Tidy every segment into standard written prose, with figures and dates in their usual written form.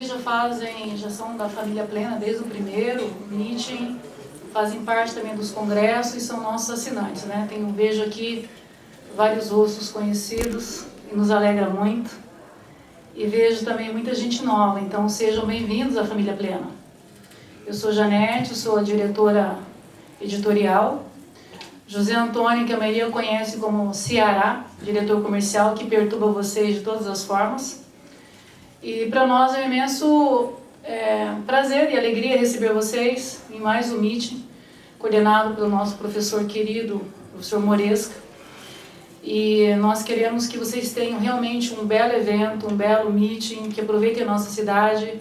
Já são da família Plena desde o primeiro meeting, fazem parte também dos congressos e são nossos assinantes, né? Vejo aqui vários rostos conhecidos e nos alegra muito. E vejo também muita gente nova, então sejam bem-vindos à família Plena. Eu sou Janete, sou a diretora editorial. José Antônio, que a maioria conhece como Ceará, diretor comercial, que perturba vocês de todas as formas. E para nós é um imenso prazer e alegria receber vocês em mais um meeting, coordenado pelo nosso professor querido, professor Moresca. E nós queremos que vocês tenham realmente um belo evento, um belo meeting, que aproveitem a nossa cidade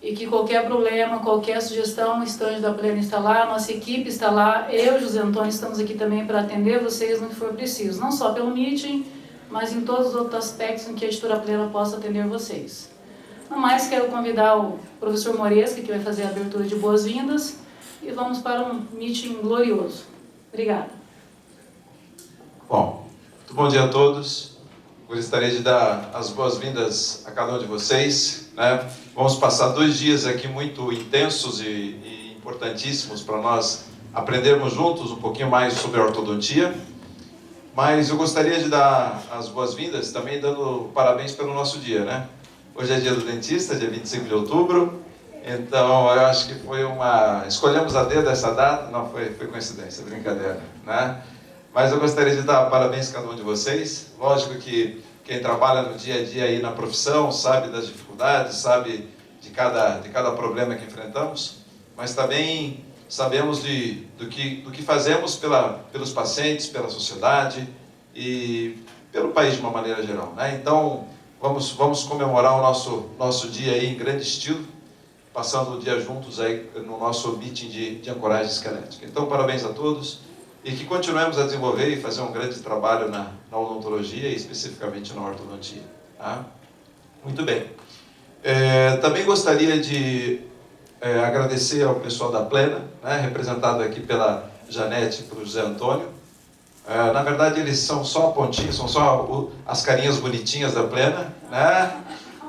e que qualquer problema, qualquer sugestão, o estande da Plena está lá, a nossa equipe está lá, eu e José Antônio estamos aqui também para atender vocês no que for preciso, não só pelo meeting, mas em todos os outros aspectos em que a editora Plena possa atender vocês. No mais, quero convidar o professor Moresca, que vai fazer a abertura de boas-vindas, e vamos para um meeting glorioso. Obrigada. Bom, muito bom dia a todos. Gostaria de dar as boas-vindas a cada um de vocês, né? Vamos passar 2 dias aqui muito intensos e importantíssimos para nós aprendermos juntos um pouquinho mais sobre a ortodontia. Mas eu gostaria de dar as boas-vindas também dando parabéns pelo nosso dia, né? Hoje é dia do dentista, dia 25 de outubro. Então, eu acho que foi escolhemos a dedo essa data, não foi coincidência, brincadeira, né? Mas eu gostaria de dar parabéns a cada um de vocês. Lógico que quem trabalha no dia a dia aí na profissão sabe das dificuldades, sabe de cada problema que enfrentamos, mas também sabemos do que fazemos pelos pacientes, pela sociedade e pelo país de uma maneira geral, né? Então, vamos comemorar o nosso dia aí em grande estilo, passando o dia juntos aí no nosso meeting de ancoragem esquelética. Então, parabéns a todos e que continuemos a desenvolver e fazer um grande trabalho na odontologia e especificamente na ortodontia, tá? Muito bem. Também gostaria de agradecer ao pessoal da Plena, né, representado aqui pela Janete e pelo José Antônio. Na verdade, eles são só a pontinha, são só as carinhas bonitinhas da Plena, né?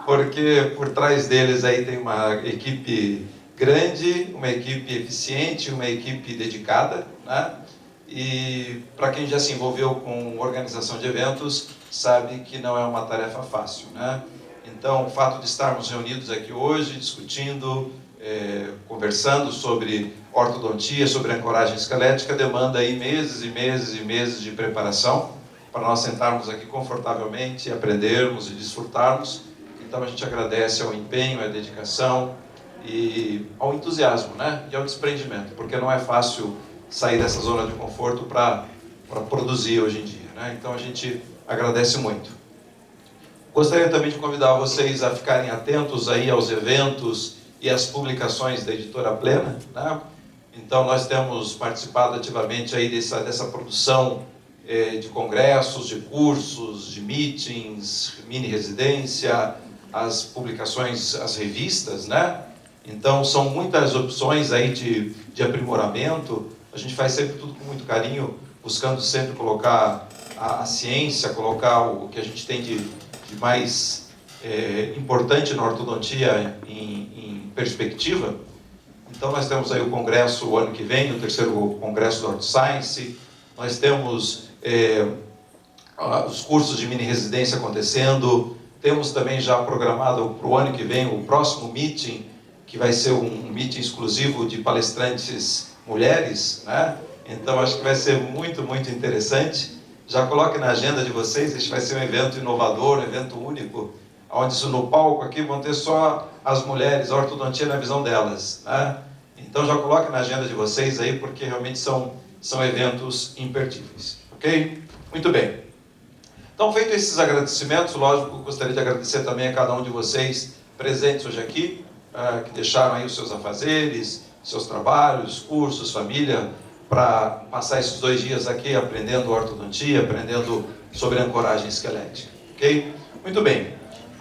Porque por trás deles aí tem uma equipe grande, uma equipe eficiente, uma equipe dedicada, né? E para quem já se envolveu com organização de eventos, sabe que não é uma tarefa fácil, né? Então, o fato de estarmos reunidos aqui hoje, discutindo, conversando sobre ortodontia, sobre ancoragem esquelética, demanda aí meses e meses e meses de preparação para nós sentarmos aqui confortavelmente, aprendermos e desfrutarmos. Então, a gente agradece ao empenho, à dedicação e ao entusiasmo, né? E ao desprendimento, porque não é fácil sair dessa zona de conforto para produzir hoje em dia, né? Então, a gente agradece muito. Gostaria também de convidar vocês a ficarem atentos aí aos eventos e às publicações da editora Plena, né? Então, nós temos participado ativamente aí dessa produção de congressos, de cursos, de meetings, mini-residência, as publicações, as revistas, né? Então, são muitas opções aí de aprimoramento. A gente faz sempre tudo com muito carinho, buscando sempre colocar a ciência, colocar o que a gente tem de mais importante na ortodontia em perspectiva. Então, nós temos aí o congresso o ano que vem, o 3º congresso da OrtoScience. Nós temos os cursos de mini-residência acontecendo. Temos também já programado para o ano que vem o próximo meeting, que vai ser um meeting exclusivo de palestrantes mulheres, né? Então, acho que vai ser muito, muito interessante. Já coloque na agenda de vocês, este vai ser um evento inovador, um evento único, onde no palco aqui vão ter só as mulheres, a ortodontia na visão delas, né? Então, já coloque na agenda de vocês aí, porque realmente são eventos imperdíveis, ok? Muito bem. Então, feito esses agradecimentos, lógico, gostaria de agradecer também a cada um de vocês presentes hoje aqui, que deixaram aí os seus afazeres, seus trabalhos, cursos, família, para passar esses 2 dias aqui aprendendo ortodontia, aprendendo sobre ancoragem esquelética, ok? Muito bem.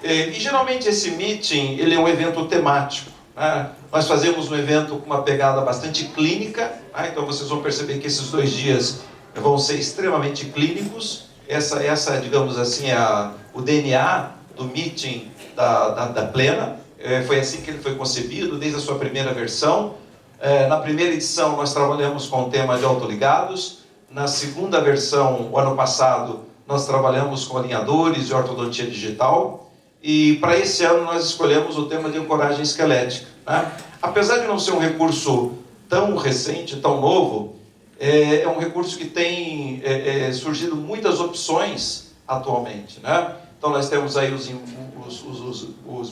E geralmente esse meeting, ele é um evento temático, né? Nós fazemos um evento com uma pegada bastante clínica, né? Então vocês vão perceber que esses 2 dias vão ser extremamente clínicos. Essa digamos assim, é o DNA do meeting da Plena, Foi assim que ele foi concebido, desde a sua primeira versão. Na primeira edição, nós trabalhamos com o tema de autoligados. Na segunda versão, o ano passado, nós trabalhamos com alinhadores e ortodontia digital. E para esse ano, nós escolhemos o tema de ancoragem esquelética, né? Apesar de não ser um recurso tão recente, tão novo, é um recurso que tem surgido muitas opções atualmente, né? Então, nós temos aí os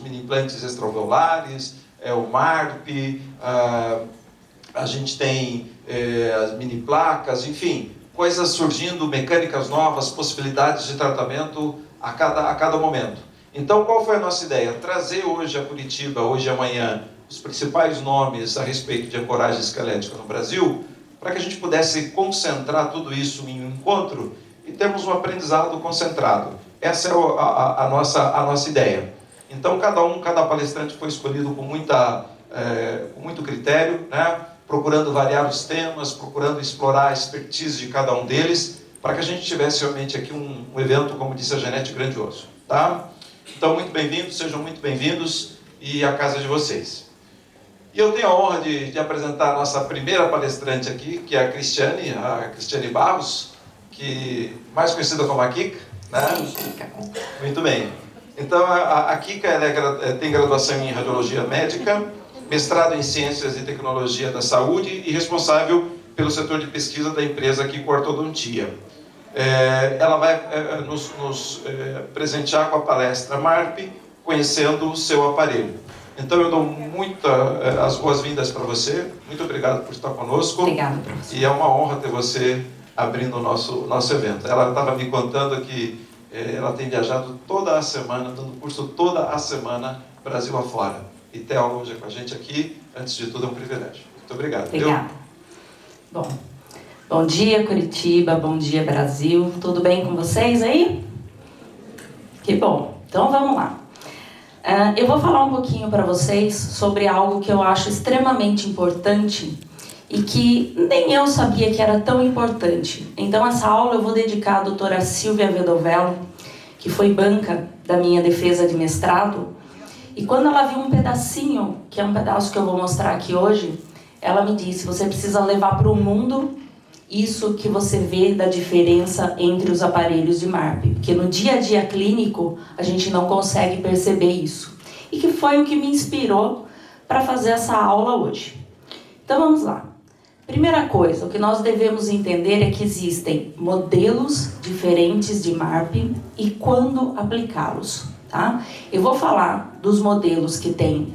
mini implantes extraovulares, o MARP, a gente tem as mini placas, enfim, coisas surgindo, mecânicas novas, possibilidades de tratamento a cada momento. Então, qual foi a nossa ideia? Trazer hoje a Curitiba, hoje e amanhã, os principais nomes a respeito de ancoragem esquelética no Brasil, para que a gente pudesse concentrar tudo isso em um encontro e termos um aprendizado concentrado. Essa é a nossa ideia. Então, cada palestrante foi escolhido com muito critério, né? Procurando variar os temas, procurando explorar a expertise de cada um deles, para que a gente tivesse realmente aqui um evento, como disse a Janete, grandioso. Tá? Então, muito bem-vindos, sejam muito bem-vindos, e a casa de vocês. E eu tenho a honra de apresentar a nossa primeira palestrante aqui, que é a Cristiane Barros, mais conhecida como a Kika, né? Muito bem. Então, a Kika tem graduação em Radiologia Médica, mestrado em Ciências e Tecnologia da Saúde e responsável pelo setor de pesquisa da empresa Kika Ortodontia. Ela vai nos presentear com a palestra MARP, conhecendo o seu aparelho. Então, eu dou as boas-vindas para você. Muito obrigado por estar conosco. Obrigada, professor. E é uma honra ter você abrindo o nosso evento. Ela estava me contando que ela tem viajado toda a semana, dando curso toda a semana, Brasil afora. E ter aula hoje com a gente aqui, antes de tudo, é um privilégio. Muito obrigado. Obrigada. Bom dia, Curitiba. Bom dia, Brasil. Tudo bem com vocês aí? Que bom. Então, vamos lá. Eu vou falar um pouquinho para vocês sobre algo que eu acho extremamente importante e que nem eu sabia que era tão importante. Então, essa aula eu vou dedicar à doutora Silvia Vedovello, que foi banca da minha defesa de mestrado. E quando ela viu um pedacinho, que é um pedaço que eu vou mostrar aqui hoje, ela me disse: você precisa levar para o mundo isso que você vê da diferença entre os aparelhos de MARP. Porque no dia a dia clínico, a gente não consegue perceber isso. E que foi o que me inspirou para fazer essa aula hoje. Então vamos lá. Primeira coisa, o que nós devemos entender é que existem modelos diferentes de MARP e quando aplicá-los. Tá? Eu vou falar dos modelos que tem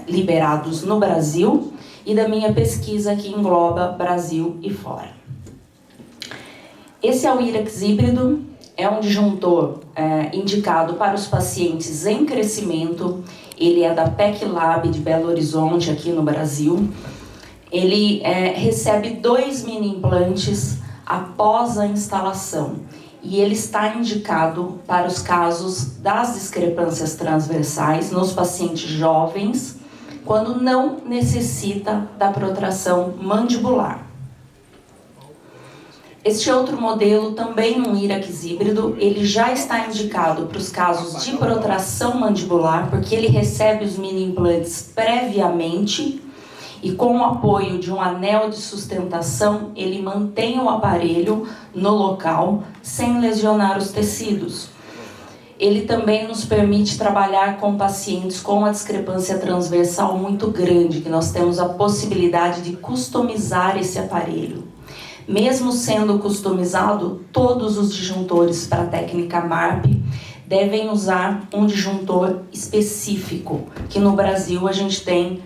liberados no Brasil e da minha pesquisa que engloba Brasil e fora. Esse é o IRAX híbrido, é um disjuntor indicado para os pacientes em crescimento. Ele é da PEC Lab de Belo Horizonte, aqui no Brasil. Ele recebe 2 mini implantes após a instalação. E ele está indicado para os casos das discrepâncias transversais nos pacientes jovens, quando não necessita da protração mandibular. Este outro modelo, também um IRAX híbrido, ele já está indicado para os casos de protração mandibular, porque ele recebe os mini implantes previamente e com o apoio de um anel de sustentação, ele mantém o aparelho no local sem lesionar os tecidos. Ele também nos permite trabalhar com pacientes com uma discrepância transversal muito grande, que nós temos a possibilidade de customizar esse aparelho. Mesmo sendo customizado, todos os disjuntores para a técnica MARP devem usar um disjuntor específico, que no Brasil a gente tem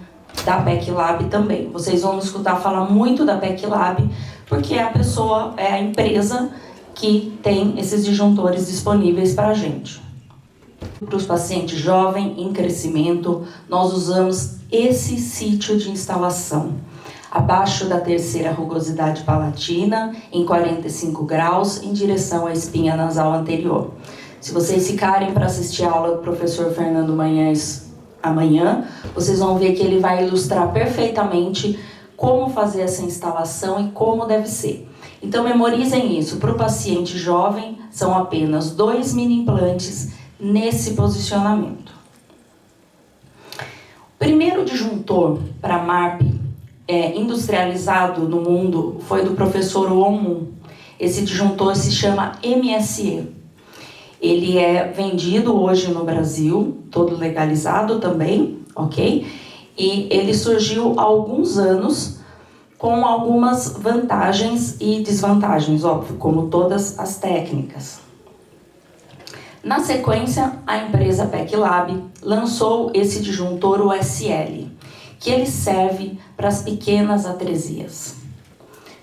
da PEC Lab também. Vocês vão me escutar falar muito da PEC Lab, porque é a empresa que tem esses disjuntores disponíveis para a gente. Para os pacientes jovens em crescimento, nós usamos esse sítio de instalação, abaixo da terceira rugosidade palatina, em 45 graus, em direção à espinha nasal anterior. Se vocês ficarem para assistir a aula do professor Fernando Manhães amanhã, vocês vão ver que ele vai ilustrar perfeitamente como fazer essa instalação e como deve ser. Então, memorizem isso. Para o paciente jovem, são apenas 2 mini implantes nesse posicionamento. primeiro disjuntor para MARP industrializado no mundo foi do professor Oum. Esse disjuntor se chama MSE. Ele é vendido hoje no Brasil, todo legalizado também, ok? E ele surgiu há alguns anos com algumas vantagens e desvantagens, óbvio, como todas as técnicas. Na sequência, a empresa PECLab lançou esse disjuntor, o SL, que ele serve para as pequenas atresias.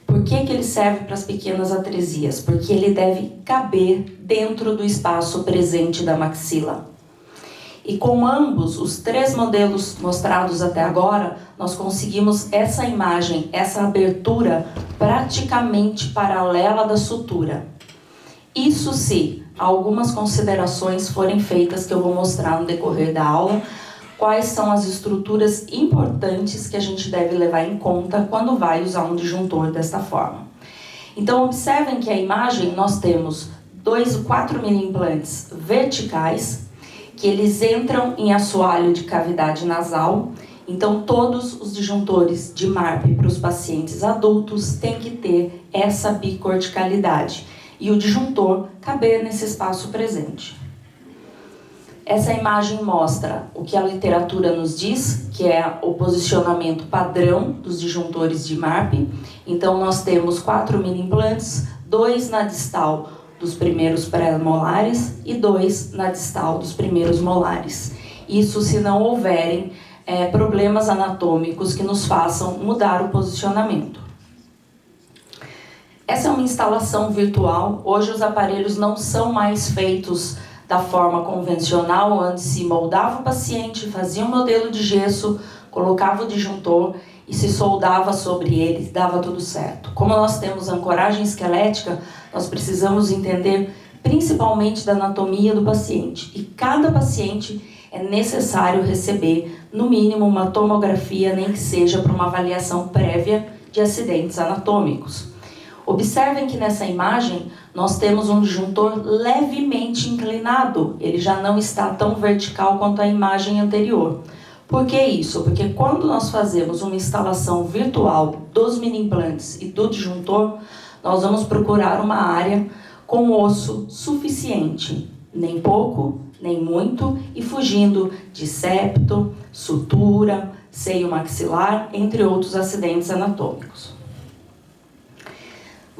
Por que ele serve para as pequenas atresias? Porque ele deve caber dentro do espaço presente da maxila. E com ambos, os 3 modelos mostrados até agora, nós conseguimos essa imagem, essa abertura praticamente paralela da sutura. Isso se algumas considerações forem feitas que eu vou mostrar no decorrer da aula, quais são as estruturas importantes que a gente deve levar em conta quando vai usar um disjuntor desta forma. Então, observem que a imagem, nós temos 4 mini implantes verticais, que eles entram em assoalho de cavidade nasal. Então, todos os disjuntores de MARP para os pacientes adultos têm que ter essa bicorticalidade e o disjuntor caber nesse espaço presente. Essa imagem mostra o que a literatura nos diz, que é o posicionamento padrão dos disjuntores de MARP. Então, nós temos 4 mini implantes, 2 na distal dos primeiros pré-molares e 2 na distal dos primeiros molares. Isso se não houverem problemas anatômicos que nos façam mudar o posicionamento. Essa é uma instalação virtual. Hoje os aparelhos não são mais feitos da forma convencional, onde se moldava o paciente, fazia um modelo de gesso, colocava o disjuntor e se soldava sobre ele, dava tudo certo. Como nós temos ancoragem esquelética, nós precisamos entender principalmente da anatomia do paciente. E cada paciente é necessário receber, no mínimo, uma tomografia, nem que seja para uma avaliação prévia de acidentes anatômicos. Observem que nessa imagem nós temos um disjuntor levemente inclinado. Ele já não está tão vertical quanto a imagem anterior. Por que isso? Porque quando nós fazemos uma instalação virtual dos mini implantes e do disjuntor, nós vamos procurar uma área com osso suficiente, nem pouco, nem muito, e fugindo de septo, sutura, seio maxilar, entre outros acidentes anatômicos.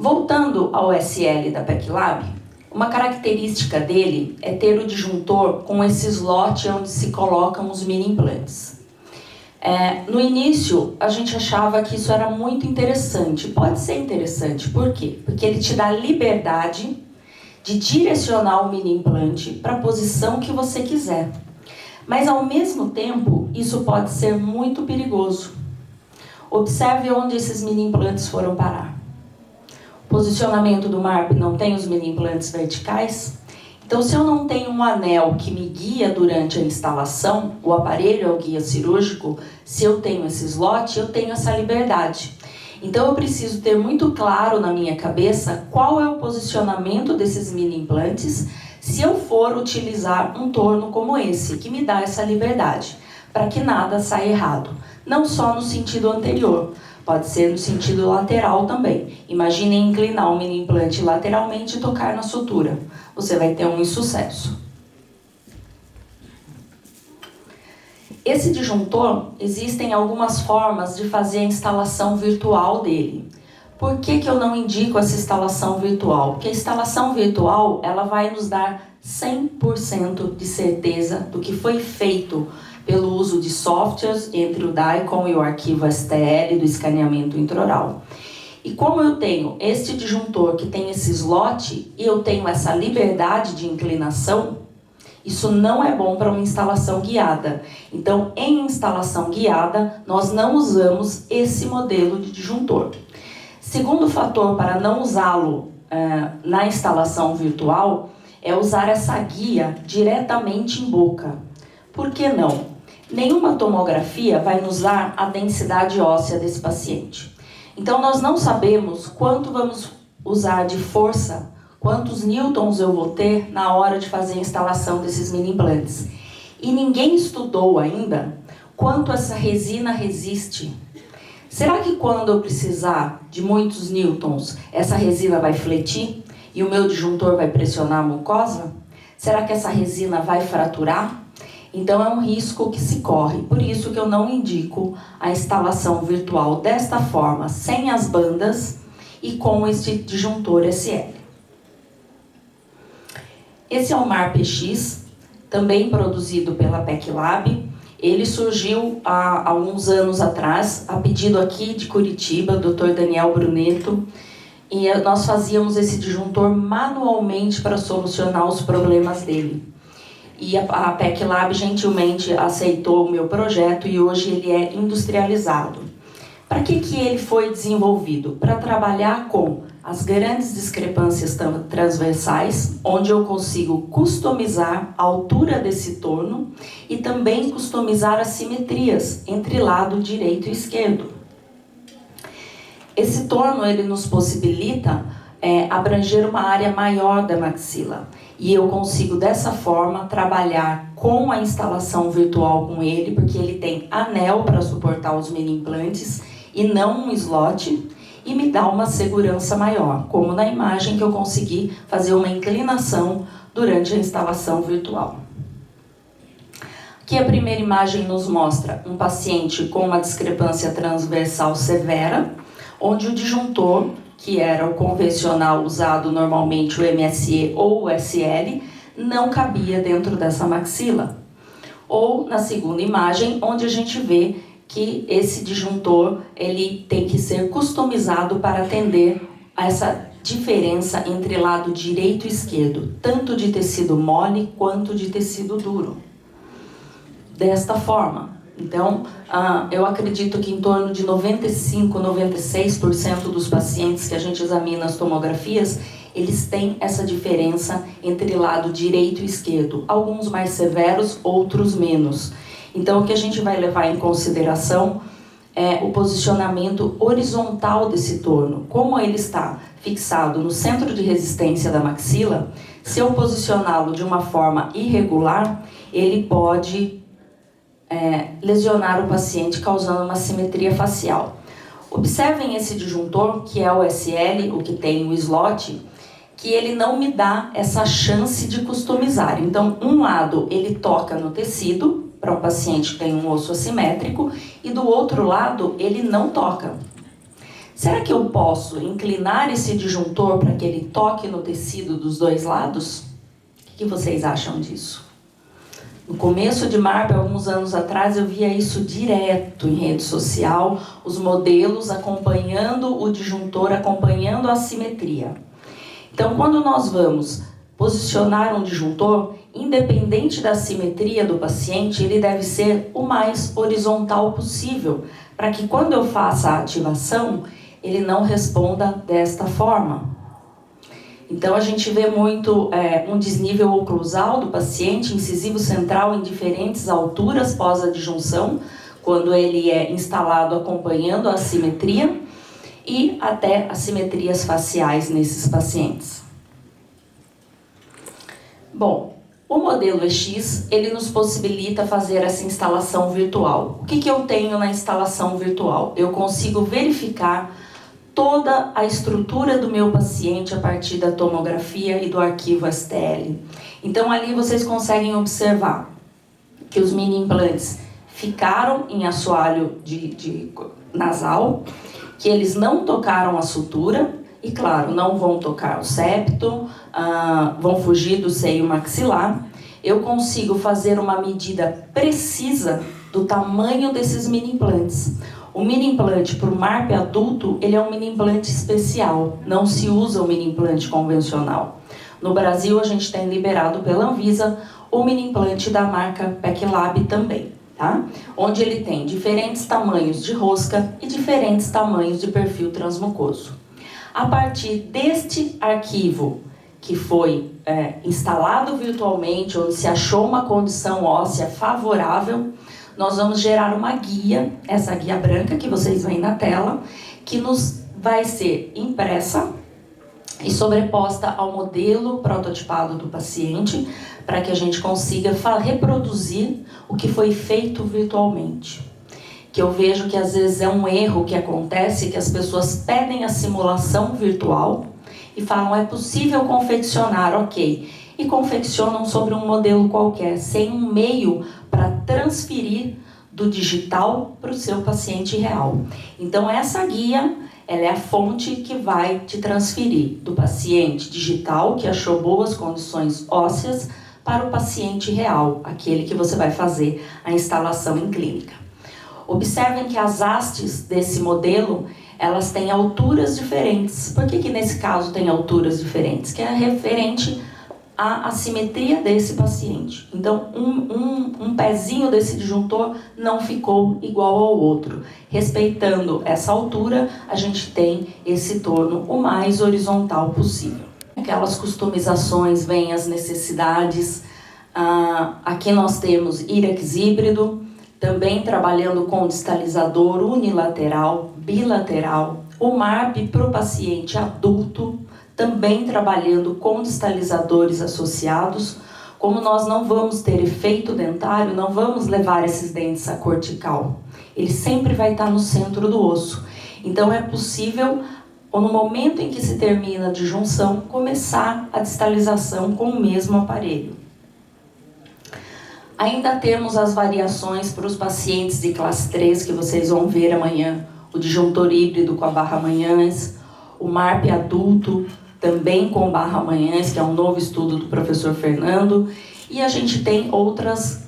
Voltando ao SL da PECLab, uma característica dele é ter o disjuntor com esse slot onde se colocam os mini implantes. No início, a gente achava que isso era muito interessante. Pode ser interessante, por quê? Porque ele te dá liberdade de direcionar o mini implante para a posição que você quiser. Mas, ao mesmo tempo, isso pode ser muito perigoso. Observe onde esses mini implantes foram parar. O posicionamento do MARP não tem os mini implantes verticais. Então, se eu não tenho um anel que me guia durante a instalação, o aparelho é o guia cirúrgico, se eu tenho esse slot, eu tenho essa liberdade. Então, eu preciso ter muito claro na minha cabeça qual é o posicionamento desses mini implantes se eu for utilizar um torno como esse, que me dá essa liberdade, para que nada saia errado. Não só no sentido anterior, pode ser no sentido lateral também. Imaginem inclinar um mini implante lateralmente e tocar na sutura. Você vai ter um insucesso. Esse disjuntor, existem algumas formas de fazer a instalação virtual dele. Por que eu não indico essa instalação virtual? Porque a instalação virtual, ela vai nos dar 100% de certeza do que foi feito pelo uso de softwares entre o DICOM e o arquivo STL do escaneamento intraoral. E como eu tenho este disjuntor que tem esse slot e eu tenho essa liberdade de inclinação, isso não é bom para uma instalação guiada. Então, em instalação guiada, nós não usamos esse modelo de disjuntor. Segundo fator para não usá-lo na instalação virtual é usar essa guia diretamente em boca. Por que não? Nenhuma tomografia vai nos dar a densidade óssea desse paciente. Então, nós não sabemos quanto vamos usar de força, quantos newtons eu vou ter na hora de fazer a instalação desses mini implantes. E ninguém estudou ainda quanto essa resina resiste. Será que quando eu precisar de muitos newtons, essa resina vai fletir e o meu disjuntor vai pressionar a mucosa? Será que essa resina vai fraturar? Então é um risco que se corre. Por isso que eu não indico a instalação virtual desta forma, sem as bandas e com este disjuntor SL. Esse é o MAR-PX, também produzido pela PEC Lab. Ele surgiu há alguns anos atrás, a pedido aqui de Curitiba, do Dr. Daniel Brunetto, e nós fazíamos esse disjuntor manualmente para solucionar os problemas dele. E a PEC Lab gentilmente aceitou o meu projeto e hoje ele é industrializado. Para que ele foi desenvolvido? Para trabalhar com as grandes discrepâncias transversais, onde eu consigo customizar a altura desse torno e também customizar as simetrias entre lado direito e esquerdo. Esse torno ele nos possibilita abranger uma área maior da maxila. E eu consigo, dessa forma, trabalhar com a instalação virtual com ele, porque ele tem anel para suportar os mini implantes e não um slot, e me dá uma segurança maior, como na imagem que eu consegui fazer uma inclinação durante a instalação virtual. Aqui a primeira imagem nos mostra um paciente com uma discrepância transversal severa, onde o disjuntor, que era o convencional usado normalmente, o MSE ou o SL, não cabia dentro dessa maxila. Ou na segunda imagem, onde a gente vê que esse disjuntor ele tem que ser customizado para atender a essa diferença entre lado direito e esquerdo, tanto de tecido mole quanto de tecido duro. Desta forma. Então, eu acredito que em torno de 95%, 96% dos pacientes que a gente examina as tomografias, eles têm essa diferença entre lado direito e esquerdo. Alguns mais severos, outros menos. Então, o que a gente vai levar em consideração é o posicionamento horizontal desse torno. Como ele está fixado no centro de resistência da maxila, se eu posicioná-lo de uma forma irregular, ele pode lesionar o paciente, causando uma simetria facial. Observem esse disjuntor, que é o SL, o que tem o slot, que ele não me dá essa chance de customizar. Então, um lado ele toca no tecido, para um paciente que tem um osso assimétrico, e do outro lado ele não toca. Será que eu posso inclinar esse disjuntor para que ele toque no tecido dos dois lados? O que vocês acham disso? No começo de MARP, alguns anos atrás, eu via isso direto em rede social, os modelos acompanhando o disjuntor, acompanhando a simetria. Então, quando nós vamos posicionar um disjuntor, independente da simetria do paciente, ele deve ser o mais horizontal possível, para que quando eu faça a ativação, ele não responda desta forma. Então, a gente vê muito um desnível oclusal do paciente, incisivo central em diferentes alturas pós-adjunção, quando ele é instalado acompanhando a assimetria, e até assimetrias faciais nesses pacientes. Bom, o modelo EX, ele nos possibilita fazer essa instalação virtual. O que eu tenho na instalação virtual? Eu consigo verificar toda a estrutura do meu paciente a partir da tomografia e do arquivo STL. Então, ali vocês conseguem observar que os mini implantes ficaram em assoalho nasal, que eles não tocaram a sutura, e claro, não vão tocar o septo, vão fugir do seio maxilar. Eu consigo fazer uma medida precisa do tamanho desses mini implantes. O mini implante para o MARP adulto, ele é um mini implante especial, não se usa o mini implante convencional. No Brasil, a gente tem liberado pela Anvisa o mini implante da marca PEC Lab também, tá? Onde ele tem diferentes tamanhos de rosca e diferentes tamanhos de perfil transmucoso. A partir deste arquivo, que foi instalado virtualmente, onde se achou uma condição óssea favorável, nós vamos gerar uma guia, essa guia branca que vocês veem na tela, que nos vai ser impressa e sobreposta ao modelo prototipado do paciente, para que a gente consiga reproduzir o que foi feito virtualmente. Que eu vejo que às vezes é um erro que acontece, que as pessoas pedem a simulação virtual e falam, é possível confeccionar, ok, e confeccionam sobre um modelo qualquer, sem um meio para transferir do digital para o seu paciente real. Então essa guia, ela é a fonte que vai te transferir do paciente digital, que achou boas condições ósseas, para o paciente real, aquele que você vai fazer a instalação em clínica. Observem que as hastes desse modelo, elas têm alturas diferentes. Por que nesse caso tem alturas diferentes? Que é referente à assimetria desse paciente. Então, um pezinho desse disjuntor não ficou igual ao outro. Respeitando essa altura, a gente tem esse torno o mais horizontal possível. Aquelas customizações, vêm as necessidades. Aqui nós temos írax híbrido, também trabalhando com distalizador unilateral, bilateral. O MARP para o paciente adulto, também trabalhando com distalizadores associados. Como nós não vamos ter efeito dentário, não vamos levar esses dentes à cortical. Ele sempre vai estar no centro do osso. Então é possível, ou no momento em que se termina a disjunção, começar a distalização com o mesmo aparelho. Ainda temos as variações para os pacientes de classe 3, que vocês vão ver amanhã. O disjuntor híbrido com a barra manhãs, o MARP adulto, também com barra manhãs, que é um novo estudo do professor Fernando. E a gente tem outras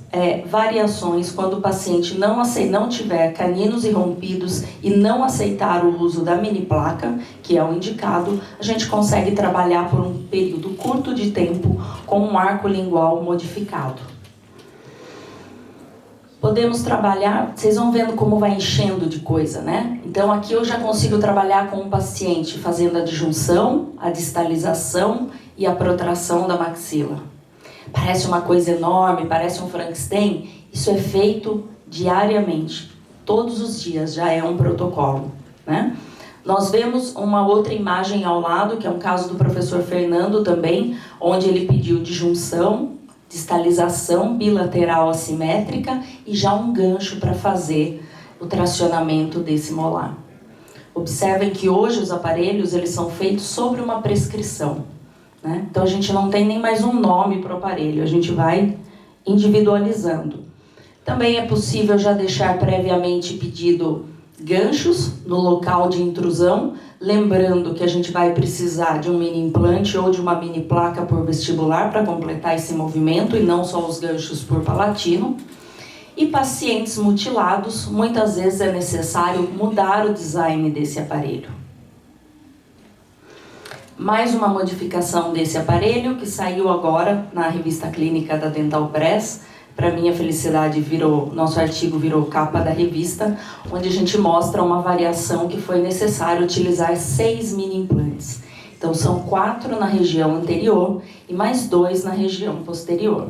variações quando o paciente não tiver caninos irrompidos e não aceitar o uso da mini placa, que é o indicado, a gente consegue trabalhar por um período curto de tempo com um arco lingual modificado. Podemos trabalhar, vocês vão vendo como vai enchendo de coisa, né? Então aqui eu já consigo trabalhar com um paciente fazendo a disjunção, a distalização e a protração da maxila. Parece uma coisa enorme, parece um Frankenstein. Isso é feito diariamente, todos os dias, já é um protocolo, né? Nós vemos uma outra imagem ao lado, que é um caso do professor Fernando também, onde ele pediu disjunção, distalização bilateral assimétrica e já um gancho para fazer o tracionamento desse molar. Observem que hoje os aparelhos eles são feitos sobre uma prescrição, né? Então a gente não tem nem mais um nome para o aparelho, a gente vai individualizando. Também é possível já deixar previamente pedido ganchos no local de intrusão, lembrando que a gente vai precisar de um mini implante ou de uma mini placa por vestibular para completar esse movimento e não só os ganchos por palatino. E pacientes mutilados, muitas vezes é necessário mudar o design desse aparelho. Mais uma modificação desse aparelho que saiu agora na revista clínica da Dental Press. Para minha felicidade, nosso artigo virou capa da revista, onde a gente mostra uma variação que foi necessário utilizar 6 mini implantes. Então são 4 na região anterior e mais 2 na região posterior.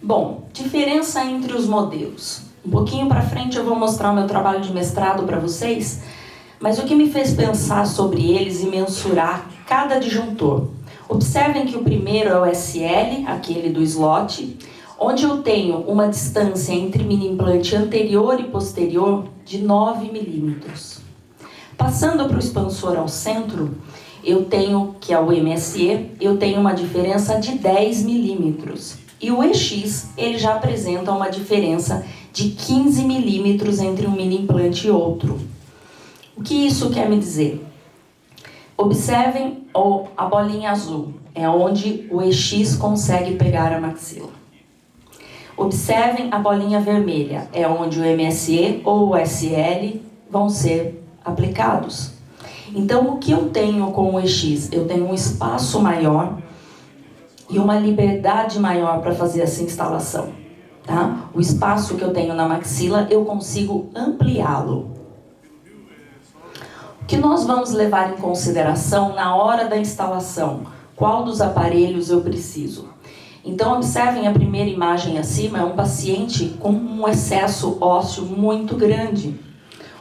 Bom, diferença entre os modelos. Um pouquinho para frente eu vou mostrar o meu trabalho de mestrado para vocês, mas o que me fez pensar sobre eles e mensurar cada disjuntor. Observem que o primeiro é o SL, aquele do slot, onde eu tenho uma distância entre mini implante anterior e posterior de 9 milímetros. Passando para o expansor ao centro, eu tenho, que é o MSE, eu tenho uma diferença de 10 milímetros. E o EX, ele já apresenta uma diferença de 15 milímetros entre um mini implante e outro. O que isso quer me dizer? Observem a bolinha azul, é onde o EX consegue pegar a maxila. Observem a bolinha vermelha, é onde o MSE ou o SL vão ser aplicados. Então, o que eu tenho com o EX? Eu tenho um espaço maior e uma liberdade maior para fazer essa instalação. Tá? O espaço que eu tenho na maxila, eu consigo ampliá-lo. O que nós vamos levar em consideração na hora da instalação? Qual dos aparelhos eu preciso? Então, observem a primeira imagem acima, é um paciente com um excesso ósseo muito grande,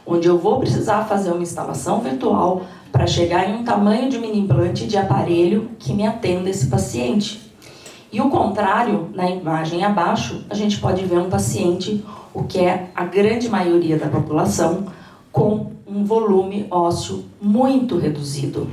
onde eu vou precisar fazer uma instalação virtual para chegar em um tamanho de mini implante de aparelho que me atenda esse paciente. E o contrário, na imagem abaixo, a gente pode ver um paciente, o que é a grande maioria da população, com um volume ósseo muito reduzido,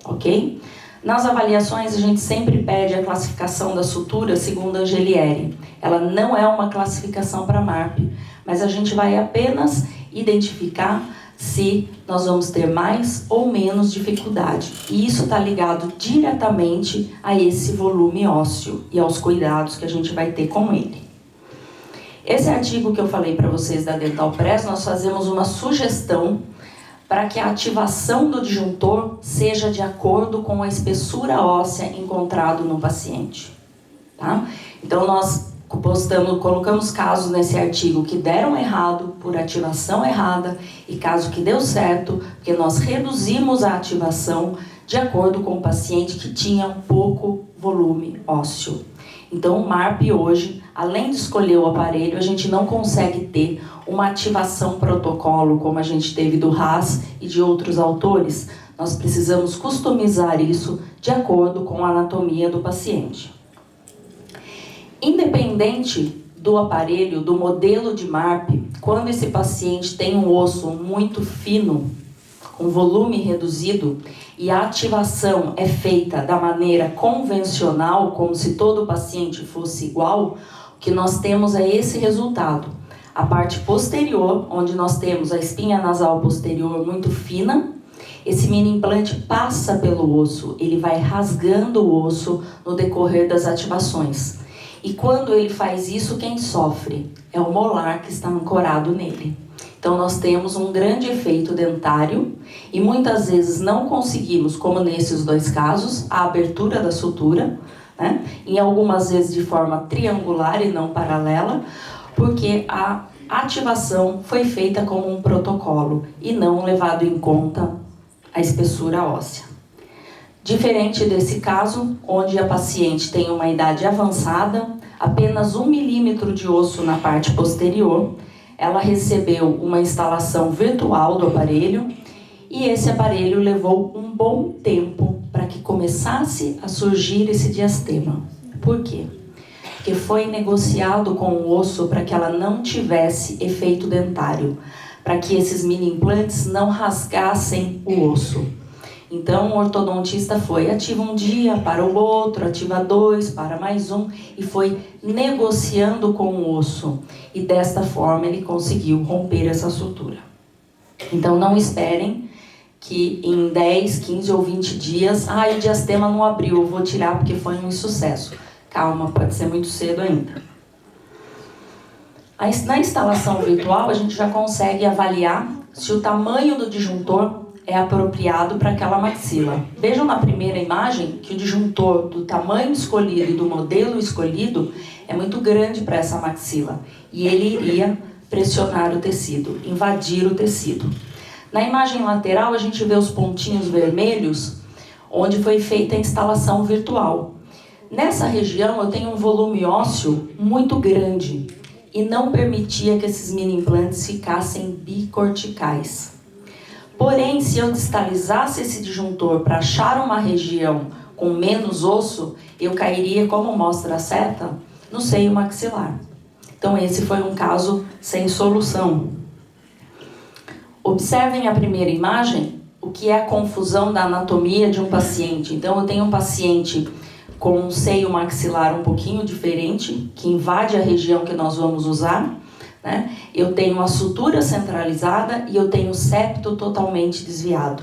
ok? Nas avaliações, a gente sempre pede a classificação da sutura segundo a Angelieri. Ela não é uma classificação para MARP, mas a gente vai apenas identificar se nós vamos ter mais ou menos dificuldade. E isso está ligado diretamente a esse volume ósseo e aos cuidados que a gente vai ter com ele. Esse artigo que eu falei para vocês da Dental Press, nós fazemos uma sugestão para que a ativação do disjuntor seja de acordo com a espessura óssea encontrado no paciente. Tá? Então, nós colocamos casos nesse artigo que deram errado por ativação errada e caso que deu certo, porque nós reduzimos a ativação de acordo com o paciente que tinha um pouco volume ósseo. Então, o MARP hoje, além de escolher o aparelho, a gente não consegue ter uma ativação protocolo como a gente teve do Haas e de outros autores. Nós precisamos customizar isso de acordo com a anatomia do paciente. Independente do aparelho, do modelo de MARP, quando esse paciente tem um osso muito fino, com volume reduzido, e a ativação é feita da maneira convencional, como se todo paciente fosse igual, o que nós temos é esse resultado. A parte posterior, onde nós temos a espinha nasal posterior muito fina, esse mini implante passa pelo osso, ele vai rasgando o osso no decorrer das ativações. E quando ele faz isso, quem sofre? É o molar que está ancorado nele. Então, nós temos um grande efeito dentário e muitas vezes não conseguimos, como nesses dois casos, a abertura da sutura, né? Em algumas vezes de forma triangular e não paralela, porque a ativação foi feita como um protocolo e não levado em conta a espessura óssea. Diferente desse caso, onde a paciente tem uma idade avançada, apenas 1 milímetro de osso na parte posterior, ela recebeu uma instalação virtual do aparelho e esse aparelho levou um bom tempo para que começasse a surgir esse diastema. Por quê? Porque foi negociado com o osso para que ela não tivesse efeito dentário, para que esses mini implantes não rasgassem o osso. Então, o ortodontista ativa um dia, para o outro, ativa 2, para mais um, e foi negociando com o osso. E desta forma ele conseguiu romper essa sutura. Então, não esperem que em 10, 15 ou 20 dias, o diastema não abriu, eu vou tirar porque foi um insucesso. Calma, pode ser muito cedo ainda. Na instalação virtual, a gente já consegue avaliar se o tamanho do disjuntor é apropriado para aquela maxila. Vejam na primeira imagem que o disjuntor do tamanho escolhido e do modelo escolhido é muito grande para essa maxila. E ele iria pressionar o tecido, invadir o tecido. Na imagem lateral, a gente vê os pontinhos vermelhos, onde foi feita a instalação virtual. Nessa região, eu tenho um volume ósseo muito grande e não permitia que esses mini implantes ficassem bicorticais. Porém, se eu distalizasse esse disjuntor para achar uma região com menos osso, eu cairia, como mostra a seta, no seio maxilar. Então, esse foi um caso sem solução. Observem a primeira imagem, o que é a confusão da anatomia de um paciente. Então, eu tenho um paciente com um seio maxilar um pouquinho diferente, que invade a região que nós vamos usar, né? Eu tenho a sutura centralizada e eu tenho o septo totalmente desviado.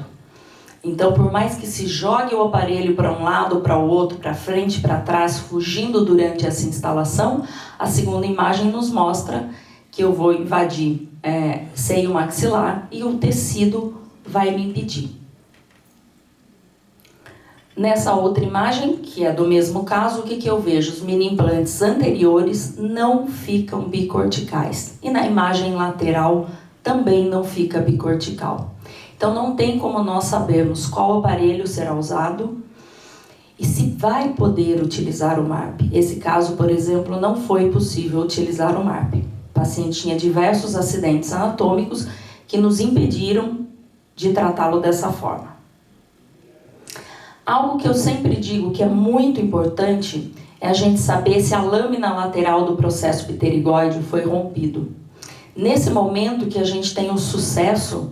Então, por mais que se jogue o aparelho para um lado, para o outro, para frente, para trás, fugindo durante essa instalação, a segunda imagem nos mostra que eu vou invadir seio maxilar e o tecido vai me impedir. Nessa outra imagem, que é do mesmo caso, o que eu vejo? Os mini implantes anteriores não ficam bicorticais. E na imagem lateral também não fica bicortical. Então não tem como nós sabermos qual aparelho será usado e se vai poder utilizar o MARP. Esse caso, por exemplo, não foi possível utilizar o MARP. O paciente tinha diversos acidentes anatômicos que nos impediram de tratá-lo dessa forma. Algo que eu sempre digo que é muito importante é a gente saber se a lâmina lateral do processo pterigóide foi rompido. Nesse momento que a gente tem o sucesso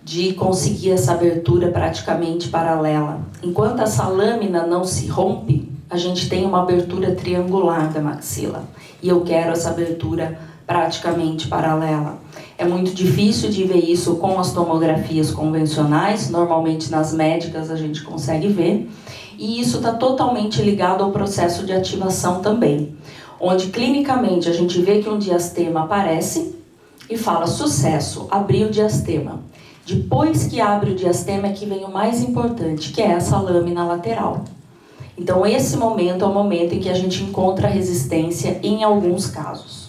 de conseguir essa abertura praticamente paralela. Enquanto essa lâmina não se rompe, a gente tem uma abertura triangular da maxila. E eu quero essa abertura praticamente paralela. É muito difícil de ver isso com as tomografias convencionais, normalmente nas médicas a gente consegue ver, e isso está totalmente ligado ao processo de ativação também, onde clinicamente a gente vê que um diastema aparece e fala sucesso, abriu o diastema. Depois que abre o diastema é que vem o mais importante, que é essa lâmina lateral. Então esse momento é o momento em que a gente encontra resistência em alguns casos.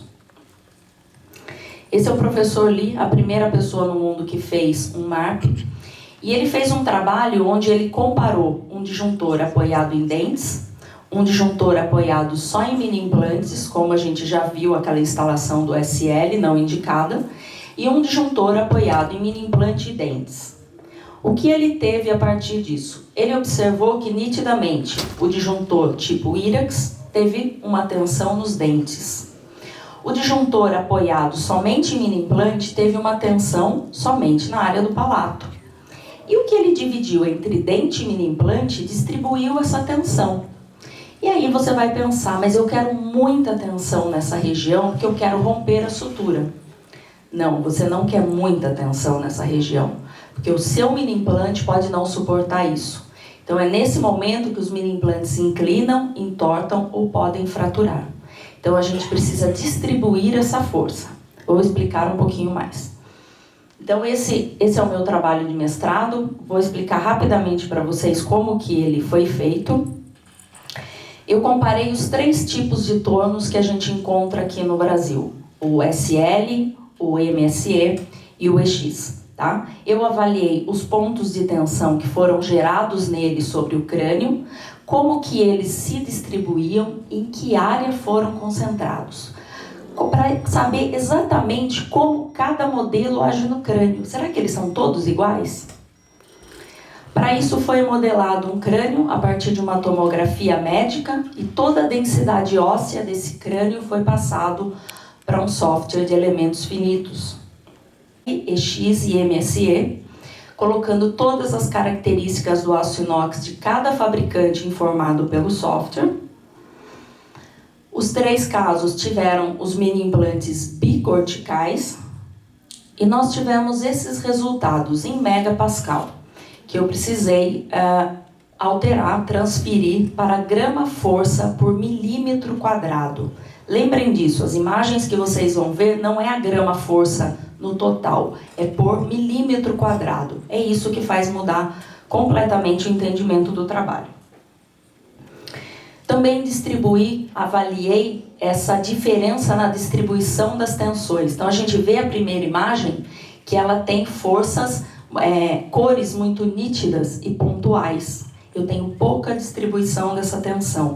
Esse é o professor Lee, a primeira pessoa no mundo que fez um MARP, e ele fez um trabalho onde ele comparou um disjuntor apoiado em dentes, um disjuntor apoiado só em mini implantes, como a gente já viu aquela instalação do SL não indicada, e um disjuntor apoiado em mini implante e dentes. O que ele teve a partir disso? Ele observou que nitidamente o disjuntor tipo IRAX teve uma tensão nos dentes. O disjuntor apoiado somente em mini implante teve uma tensão somente na área do palato. E o que ele dividiu entre dente e mini implante distribuiu essa tensão. E aí você vai pensar, mas eu quero muita tensão nessa região porque eu quero romper a sutura. Não, você não quer muita tensão nessa região, porque o seu mini implante pode não suportar isso. Então é nesse momento que os mini implantes se inclinam, entortam ou podem fraturar. Então a gente precisa distribuir essa força. Vou explicar um pouquinho mais. Então esse é o meu trabalho de mestrado. Vou explicar rapidamente para vocês como que ele foi feito. Eu comparei os 3 tipos de tornos que a gente encontra aqui no Brasil. O SL, o MSE e o EX. Tá? Eu avaliei os pontos de tensão que foram gerados nele sobre o crânio, como que eles se distribuíam, em que área foram concentrados, para saber exatamente como cada modelo age no crânio. Será que eles são todos iguais? Para isso foi modelado um crânio a partir de uma tomografia médica e toda a densidade óssea desse crânio foi passado para um software de elementos finitos, EX e MSE, colocando todas as características do aço inox de cada fabricante informado pelo software. Os 3 casos tiveram os mini implantes bicorticais e nós tivemos esses resultados em megapascal, que eu precisei alterar, transferir para grama-força por milímetro quadrado. Lembrem disso, as imagens que vocês vão ver não é a grama-força no total, é por milímetro quadrado. É isso que faz mudar completamente o entendimento do trabalho. Também avaliei essa diferença na distribuição das tensões. Então a gente vê a primeira imagem que ela tem forças, cores muito nítidas e pontuais. Eu tenho pouca distribuição dessa tensão.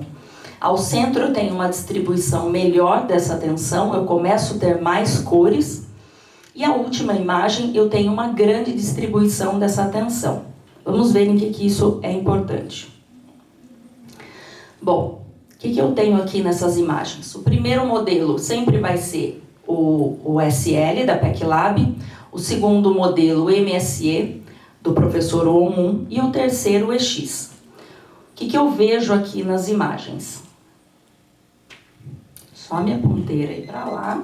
Ao centro eu tenho uma distribuição melhor dessa tensão, eu começo a ter mais cores. E a última imagem, eu tenho uma grande distribuição dessa tensão. Vamos ver em que isso é importante. Bom, o que eu tenho aqui nessas imagens? O primeiro modelo sempre vai ser o SL, da PECLab. O segundo modelo, o MSE, do professor Omun. E o terceiro, o EX. O que eu vejo aqui nas imagens? Só minha ponteira aí para lá.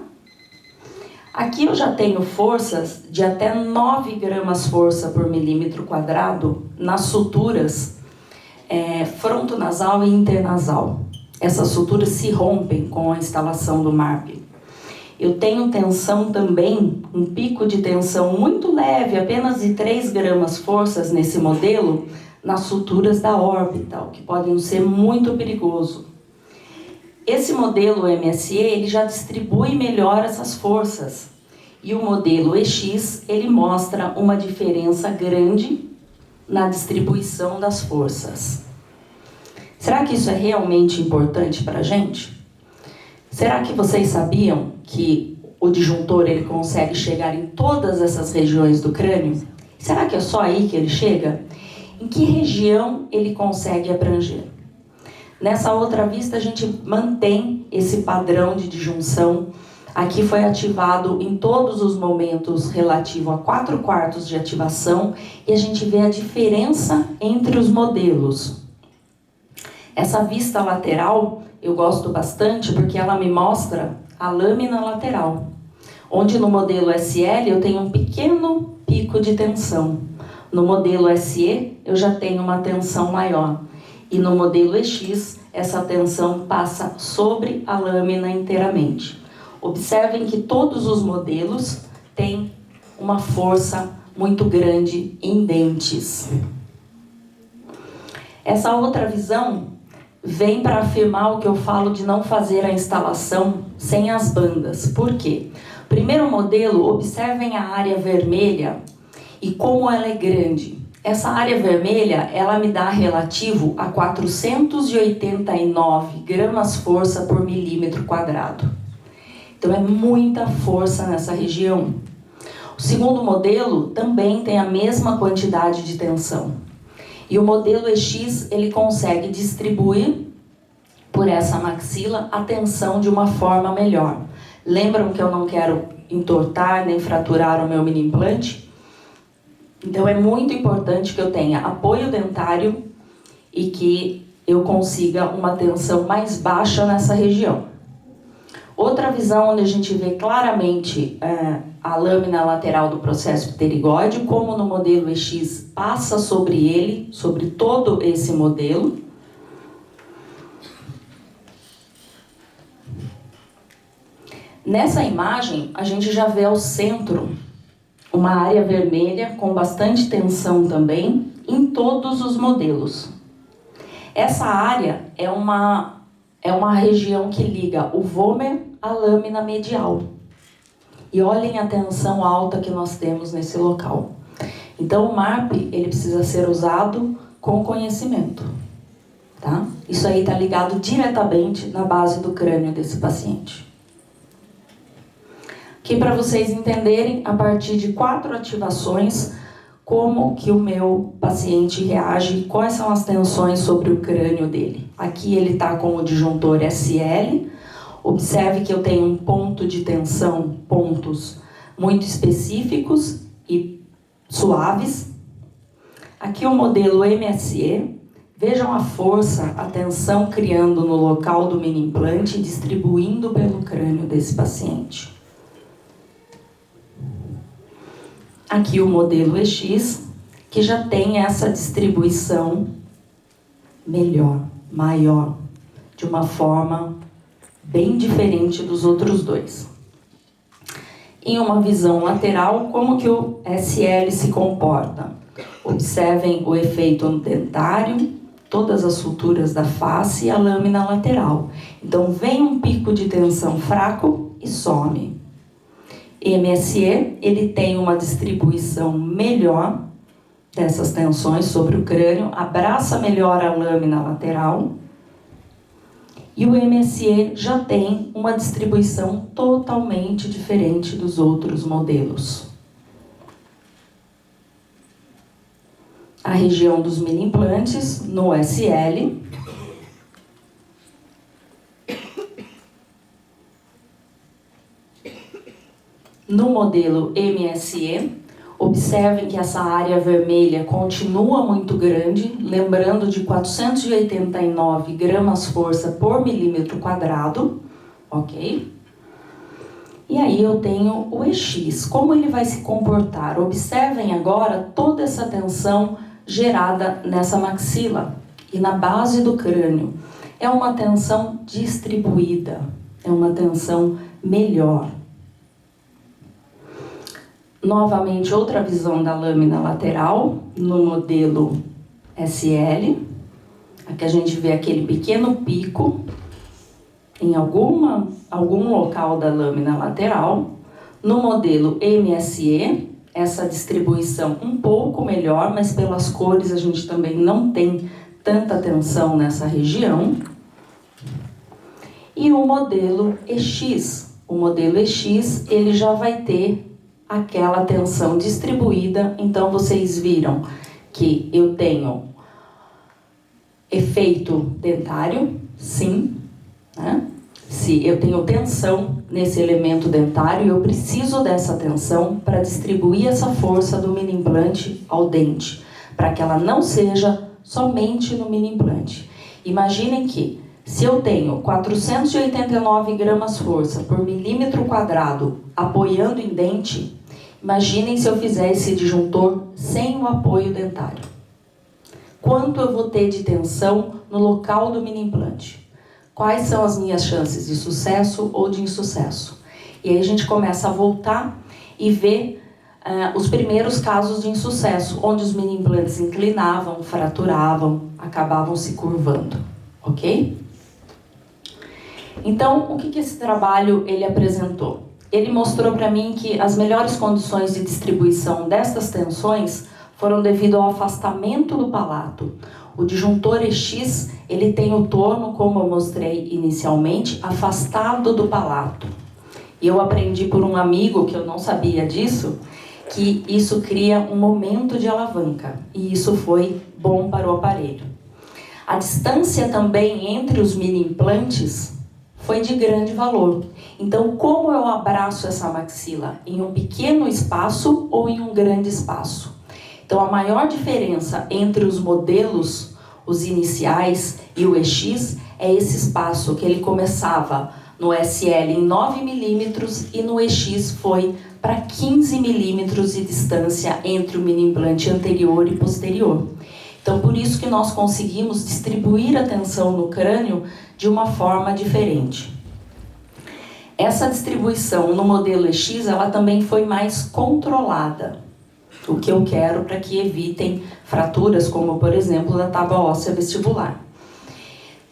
Aqui eu já tenho forças de até 9 gramas força por milímetro quadrado nas suturas frontonasal e internasal. Essas suturas se rompem com a instalação do MARP. Eu tenho tensão também, um pico de tensão muito leve, apenas de 3 gramas forças nesse modelo, nas suturas da órbita, o que pode ser muito perigoso. Esse modelo MSE, ele já distribui melhor essas forças. E o modelo EX, ele mostra uma diferença grande na distribuição das forças. Será que isso é realmente importante para a gente? Será que vocês sabiam que o disjuntor ele consegue chegar em todas essas regiões do crânio? Será que é só aí que ele chega? em que região ele consegue abranger. Nessa outra vista, a gente mantém esse padrão de disjunção. Aqui foi ativado em todos os momentos relativo a 4/4 de ativação, e a gente vê a diferença entre os modelos. Essa vista lateral eu gosto bastante porque ela me mostra a lâmina lateral, onde no modelo SL eu tenho um pequeno pico de tensão. No modelo SE eu já tenho uma tensão maior. E no modelo EX, essa tensão passa sobre a lâmina inteiramente. Observem que todos os modelos têm uma força muito grande em dentes. Essa outra visão vem para afirmar o que eu falo de não fazer a instalação sem as bandas. Por quê? Primeiro modelo, observem a área vermelha e como ela é grande. Essa área vermelha, ela me dá relativo a 489 gramas força por milímetro quadrado. Então é muita força nessa região. O segundo modelo também tem a mesma quantidade de tensão. E o modelo EX, ele consegue distribuir por essa maxila a tensão de uma forma melhor. Lembram que eu não quero entortar nem fraturar o meu mini implante? Então é muito importante que eu tenha apoio dentário e que eu consiga uma tensão mais baixa nessa região. Outra visão onde a gente vê claramente a lâmina lateral do processo pterigóide, como no modelo EX passa sobre ele, sobre todo esse modelo. Nessa imagem, a gente já vê ao centro uma área vermelha com bastante tensão também em todos os modelos. Essa área é uma região que liga o vômer à lâmina medial. E olhem a tensão alta que nós temos nesse local. Então o MARP ele precisa ser usado com conhecimento. Tá? Isso aí está ligado diretamente na base do crânio desse paciente. Aqui para vocês entenderem, a partir de 4 ativações, como que o meu paciente reage, quais são as tensões sobre o crânio dele. Aqui ele está com o disjuntor SL. Observe que eu tenho um ponto de tensão, pontos muito específicos e suaves. Aqui o modelo MSE. Vejam a força, a tensão criando no local do mini implante e distribuindo pelo crânio desse paciente. Aqui o modelo EX, que já tem essa distribuição melhor, maior, de uma forma bem diferente dos outros dois. Em uma visão lateral, como que o SL se comporta? Observem o efeito no dentário, todas as suturas da face e a lâmina lateral. Então vem um pico de tensão fraco e some. MSE, ele tem uma distribuição melhor dessas tensões sobre o crânio, abraça melhor a lâmina lateral. E o MSE já tem uma distribuição totalmente diferente dos outros modelos. A região dos mini implantes no SL. No modelo MSE, observem que essa área vermelha continua muito grande, lembrando de 489 gramas força por milímetro quadrado, ok? E aí eu tenho o EX, como ele vai se comportar? Observem agora toda essa tensão gerada nessa maxila e na base do crânio. É uma tensão distribuída, é uma tensão melhor. Novamente, outra visão da lâmina lateral no modelo SL. Aqui a gente vê aquele pequeno pico em algum local da lâmina lateral. No modelo MSE, essa distribuição um pouco melhor, mas pelas cores a gente também não tem tanta tensão nessa região. E o modelo EX. O modelo EX, ele já vai ter aquela tensão distribuída, então vocês viram que eu tenho efeito dentário, sim, né? Se eu tenho tensão nesse elemento dentário, eu preciso dessa tensão para distribuir essa força do mini implante ao dente, para que ela não seja somente no mini implante. Imaginem que, se eu tenho 489 gramas força por milímetro quadrado apoiando em dente, imaginem se eu fizer esse disjuntor sem o apoio dentário. Quanto eu vou ter de tensão no local do mini implante? Quais são as minhas chances de sucesso ou de insucesso? E aí a gente começa a voltar e ver os primeiros casos de insucesso, onde os mini implantes inclinavam, fraturavam, acabavam se curvando, ok? Então, o que esse trabalho ele apresentou? Ele mostrou para mim que as melhores condições de distribuição destas tensões foram devido ao afastamento do palato. O disjuntor EX, ele tem o torno, como eu mostrei inicialmente, afastado do palato. E eu aprendi por um amigo, que eu não sabia disso, que isso cria um momento de alavanca. E isso foi bom para o aparelho. A distância também entre os mini implantes foi de grande valor. Então, como eu abraço essa maxila? Em um pequeno espaço ou em um grande espaço? Então, a maior diferença entre os modelos, os iniciais e o EX, é esse espaço que ele começava no SL em 9 milímetros e no EX foi para 15 milímetros de distância entre o mini implante anterior e posterior. Então, por isso que nós conseguimos distribuir a tensão no crânio de uma forma diferente. Essa distribuição no modelo EX, ela também foi mais controlada. O que eu quero para que evitem fraturas, como por exemplo da tábua óssea vestibular.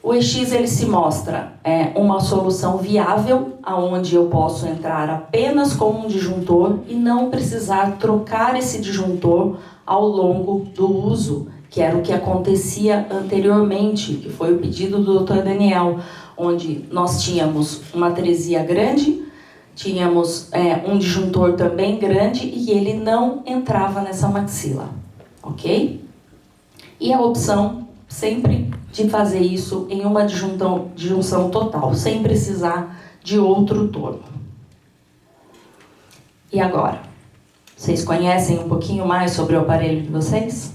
O EX ele se mostra uma solução viável, onde eu posso entrar apenas com um disjuntor e não precisar trocar esse disjuntor ao longo do uso, que era o que acontecia anteriormente, que foi o pedido do Dr. Daniel, onde nós tínhamos uma atresia grande, tínhamos um disjuntor também grande e ele não entrava nessa maxila, ok? E a opção sempre de fazer isso em uma disjunção total, sem precisar de outro torno. E agora? Vocês conhecem um pouquinho mais sobre o aparelho de vocês?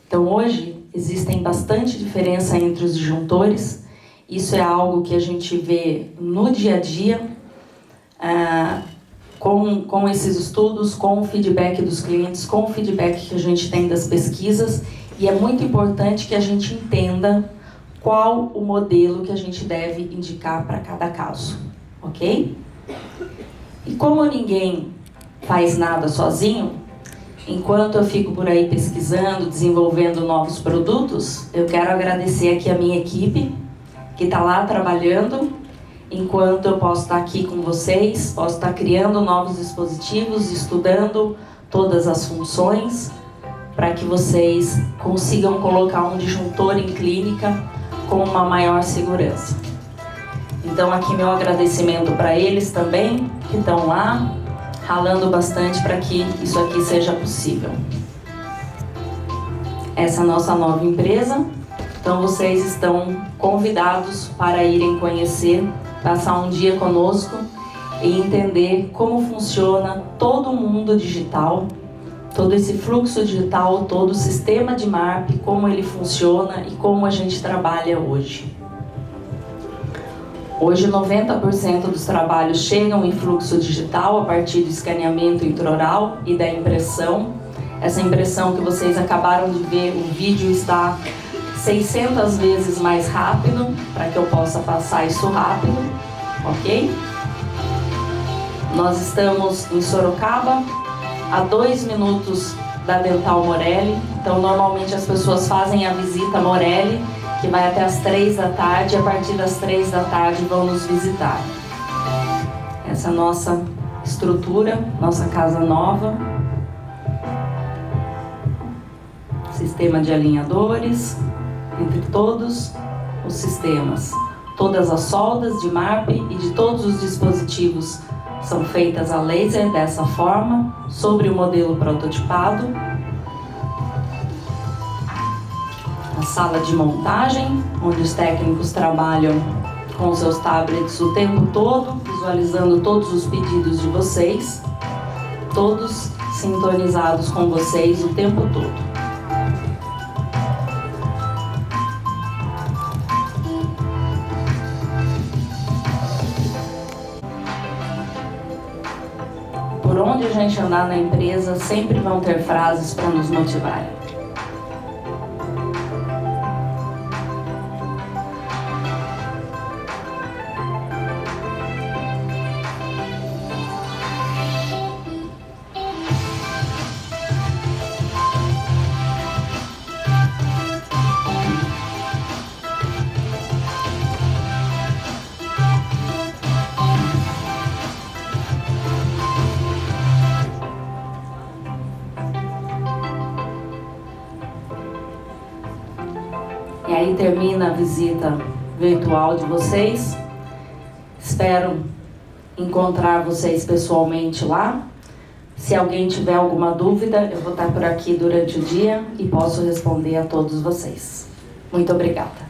Então hoje existem bastante diferença entre os disjuntores. Isso é algo que a gente vê no dia a dia, com esses estudos, com o feedback dos clientes, com o feedback que a gente tem das pesquisas, e é muito importante que a gente entenda qual o modelo que a gente deve indicar para cada caso, ok? E como ninguém faz nada sozinho, enquanto eu fico por aí pesquisando, desenvolvendo novos produtos, eu quero agradecer aqui a minha equipe, que está lá trabalhando, enquanto eu posso estar aqui com vocês, posso estar criando novos dispositivos, estudando todas as funções, para que vocês consigam colocar um disjuntor em clínica com uma maior segurança. Então aqui meu agradecimento para eles também, que estão lá, ralando bastante para que isso aqui seja possível. Essa é a nossa nova empresa. Então vocês estão convidados para irem conhecer, passar um dia conosco e entender como funciona todo o mundo digital, todo esse fluxo digital, todo o sistema de MARP, como ele funciona e como a gente trabalha hoje. Hoje 90% dos trabalhos chegam em fluxo digital a partir do escaneamento intraoral e da impressão. Essa impressão que vocês acabaram de ver, o vídeo está 600 vezes mais rápido, para que eu possa passar isso rápido, ok? Nós estamos em Sorocaba, a 2 minutos da Dental Morelli, então normalmente as pessoas fazem a visita Morelli, que vai até as 3 da tarde, e a partir das 3 da tarde vão nos visitar. Essa é a nossa estrutura, nossa casa nova, sistema de alinhadores, entre todos os sistemas. Todas as soldas de MARP e de todos os dispositivos são feitas a laser dessa forma, sobre o modelo prototipado. sala de montagem, onde os técnicos trabalham com seus tablets o tempo todo, visualizando todos os pedidos de vocês, todos sintonizados com vocês o tempo todo. Por onde a gente andar na empresa, sempre vão ter frases para nos motivar. E aí termina a visita virtual de vocês. Espero encontrar vocês pessoalmente lá. Se alguém tiver alguma dúvida, eu vou estar por aqui durante o dia e posso responder a todos vocês. Muito obrigada.